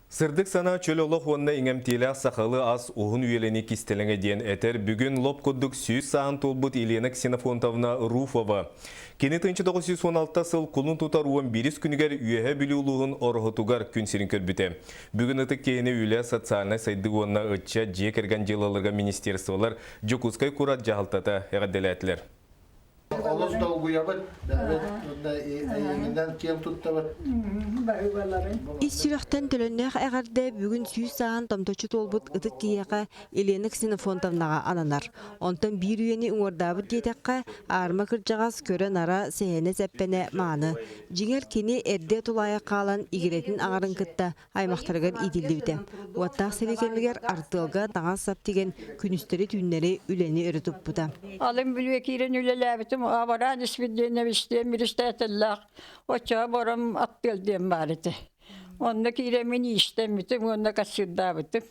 Сырдык сана чөлолох онна иңемтелі сақалы ас уғын үйелені кистеліңе ден әтер бүгін лопкоддық сүйіз саған толбыт Елена Ксенофонтовна Руфова. Кені 1916 сыл құлын тұтар уын беріс күнігер үйеге білі ұлығын орғытуғар күнсерін көрбіте. Бүгін ұтық кейіне үйлі социалны сайдығы онна ұтча жекерген жылаларға министерстволар Жокускай Курат жағалтата әғаделәтілер. Олыс долгуябыт, әйеңінден кем тұттабыт. Исчирақтан төлөннәқ әғарды бүгін сүйіз саған томточы толбыт ұтық кейеға Елена Ксенофонтовнаға ананар. Онтан бір үйені ұңырдабыт детеққа арма кіржағас көрі нара сәйені зәппені маңы. Жеңер кені әрде тұлайы қалан игеретін ағарын күтті аймақтарғар иділді біті. Уаттақ сәбекемігер артылға таңас саптеген күністері түйінлері үлені өрітіп бұда. Алым бүлвекерін үлеләбітім, аваран іспенден әвістен бірістәтілләқ, очаға борым аттелден бар еті. Онда керемен іштемітім, онда қасырда бітім.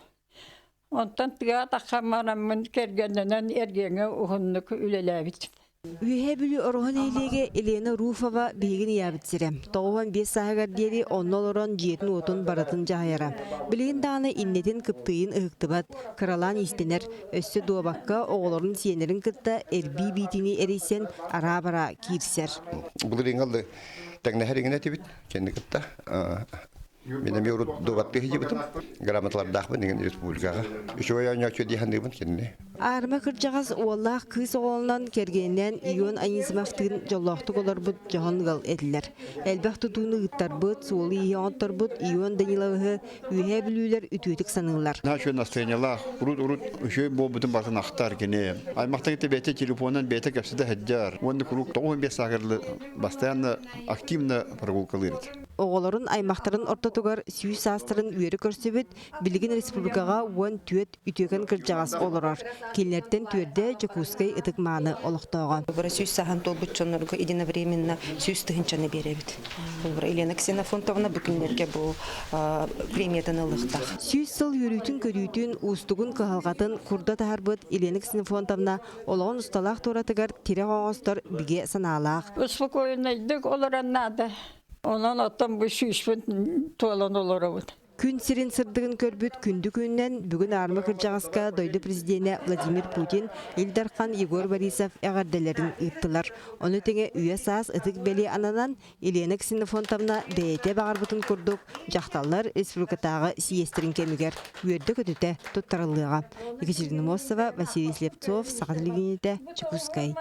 Онтан тұға таққаманамын кергенінен әргені ұғынлық үлеләбітім. Үйе бүлі орғын ейлеге Елена Руфова бейгін ябітсірем. Тоғуан 5 сағығар дері оннол орон жетін отын баратын жағайара. Білген дағаны иннетін кыптыйын ұғықтыбат, қыралан истенер, өссі дуабаққа оғылырын сиенерін кытта әрбей бейтіні әрейсен ара-бара кирсер. Бұл реңалды тәңнәхәріңіне тебет, кенді кытта. Менің еуру дуабақты хижебітім, грамоталардақпын деген республикаға. Үші ойауын өтші дейхандығын кенді. Арма кыржағас уоллах кыз оғылынан кергеннен ион анизмақтығын жоллақтық олар бұд жоғынғал әділер. Әлбәқ тұтуыны ұттар бұд, суылы иоғынтар бұд, ион Даниловығы үйе білулер үтуетік санылар. Нашу настроениялар, урут үші бұл бұтын бартын ақтар кене. Аймақтың бәйті телефонын бәйті кәпсіді әджар. Онды күрік 95 сағырлы бастаянны активны прогулкалырды. Оғыларын аймақтарын ортатуғар сүйіс астырын үйері көрсебет, білген республикаға уан түйет үтеген кыржағас олырар. Келнерден түрде Жокускай ытык маны олықтауға. Бұра сүйіс саған толбыт чонырғы единовременно сүйіс тұхынчаны беребет. Бұра Елена Ксенофонтовна бүкіндерге бұл премиядан ылықтақ. Сүйіс сыл үрүтін көрүтін ұстығын қағалғатын құрда тағарбыт Елена Ксенофонтовна олығын ұсталақ торатығар тире қоңыстар біге саналақ. Успокойнайдық олараннады. Онан аттан бұл сүйіспін туалан оларауыд. Күн сирин сырдығын көрбіт күнді күннен бүгін армы кыржағасқа дойды президенті Владимир Путин Илдархан Егор Борисов әғарделерін ұйттылар. Оны теңе үйе саас ұтық бәлі ананан Елена Ксенофонтовна бәйте бағарбытын күрдік жақталар республикатағы сиестерін кемігер үйерді көтіте тұттарылыға. Екатерина Мосова, Василий Слепцов, Сағат Левинеті, Жокускай.